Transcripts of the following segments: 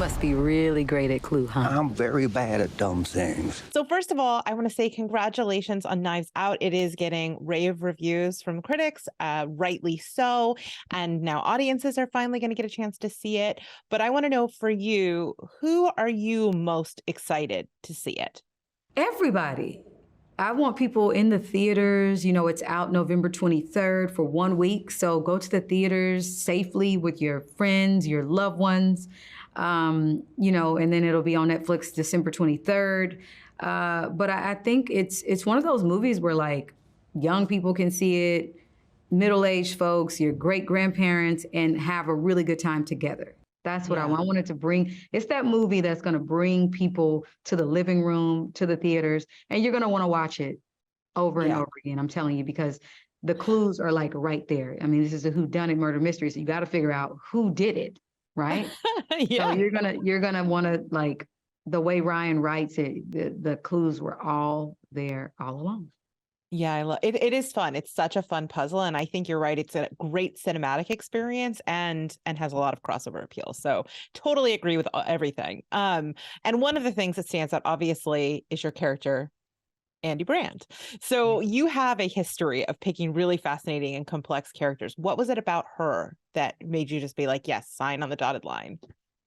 must be really great at Clue, huh? I'm very bad at dumb things. So first of all, I want to say congratulations on Knives Out. It is getting rave reviews from critics, rightly so. And now audiences are finally going to get a chance to see it. But I want to know for you, who are you most excited to see it? Everybody. I want people in the theaters. You know, it's out November 23rd for 1 week. So go to the theaters safely with your friends, your loved ones, you know, and then it'll be on Netflix December 23rd. But I think it's one of those movies where like young people can see it, middle-aged folks, your great-grandparents, and have a really good time together. That's what I want. I want it to bring, it's that movie that's going to bring people to the living room, to the theaters, and you're going to want to watch it over and over again. I'm telling you, because the clues are like right there. I mean, this is a whodunit murder mystery, so you got to figure out who did it, right? So you're gonna want to, like, the way Ryan writes it, the clues were all there all along. Yeah, I love it. It is fun. It's such a fun puzzle. And I think you're right. It's a great cinematic experience and has a lot of crossover appeal. So totally agree with everything. And one of the things that stands out, obviously, is your character, Andy Brand. So you have a history of picking really fascinating and complex characters. What was it about her that made you just be like, yes, sign on the dotted line?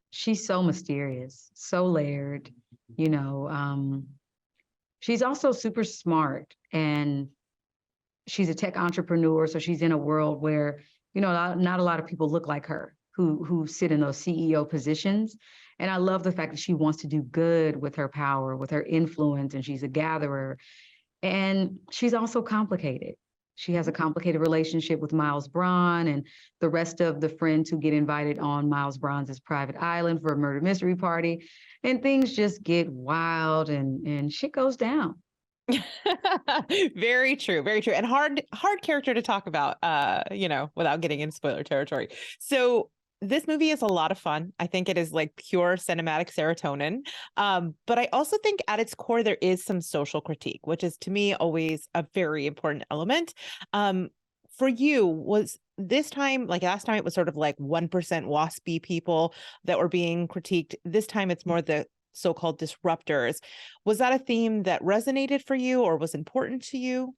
She's so mysterious, so layered, you know. She's also super smart, and she's a tech entrepreneur. So she's in a world where, you know, not a lot of people look like her who sit in those CEO positions. And I love the fact that she wants to do good with her power, with her influence, and she's a gatherer. And she's also complicated. She has a complicated relationship with Miles Braun and the rest of the friends who get invited on Miles Braun's private island for a murder mystery party. And things just get wild and shit goes down. Very true. Very true. And hard character to talk about, you know, without getting into spoiler territory. So this movie is a lot of fun. I think it is like pure cinematic serotonin. But I also think at its core, there is some social critique, which is to me always a very important element. For you, was this time, like last time, it was sort of like 1% waspy people that were being critiqued. This time it's more the so-called disruptors. Was that a theme that resonated for you or was important to you?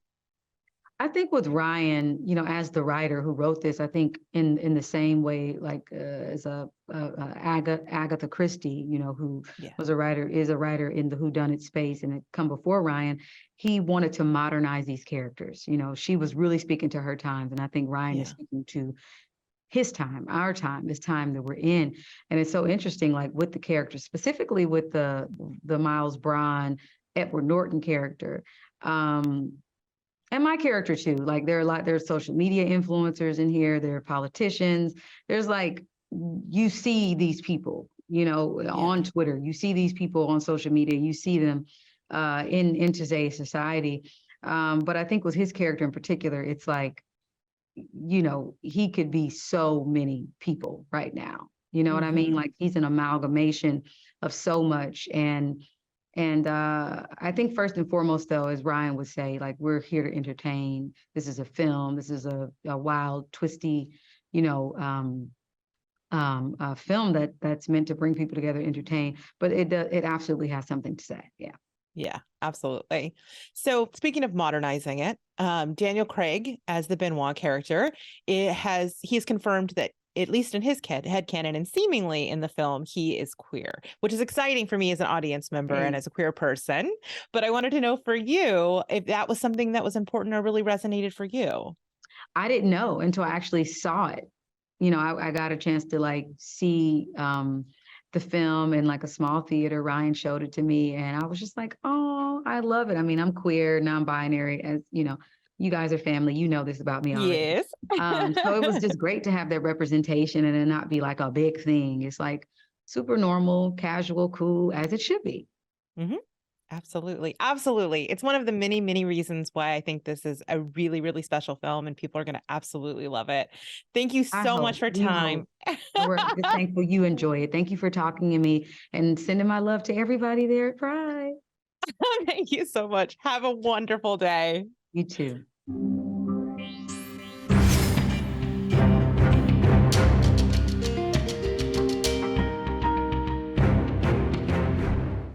I think with Ryan, you know, as the writer who wrote this, I think in the same way, like as Agatha Christie, you know, who is a writer in the whodunit space and had come before Ryan, he wanted to modernize these characters. You know, she was really speaking to her times, and I think Ryan is speaking to his time, our time, this time that we're in. And it's so interesting, like with the characters, specifically with the Miles Braun, Edward Norton character. And my character too, like there's social media influencers in here, there are politicians, there's like, you see these people, you know, on Twitter, you see these people on social media, you see them in today's society. But I think with his character in particular, it's like, you know, he could be so many people right now. You know what I mean? Like he's an amalgamation of so much. And I think first and foremost, though, as Ryan would say, like, we're here to entertain. This is a film. This is a wild, twisty, you know, a film that's meant to bring people together, entertain. But it absolutely has something to say. Yeah. Yeah, absolutely. So speaking of modernizing it, Daniel Craig as the Benoit character, he's confirmed that at least in his headcanon and seemingly in the film, he is queer, which is exciting for me as an audience member and as a queer person. But I wanted to know for you if that was something that was important or really resonated for you. I didn't know until I actually saw it. You know, I got a chance to like see the film in like a small theater. Ryan showed it to me and I was just like, oh, I love it. I mean, I'm queer, non-binary, as you know. You guys are family. You know this about me already. Yes. So it was just great to have that representation and it not be like a big thing. It's like super normal, casual, cool, as it should be. Mm-hmm. Absolutely. Absolutely. It's one of the many, many reasons why I think this is a really, really special film and people are going to absolutely love it. Thank you so much for time. We're just thankful you enjoy it. Thank you for talking to me and sending my love to everybody there at Pride. Thank you so much. Have a wonderful day. You too.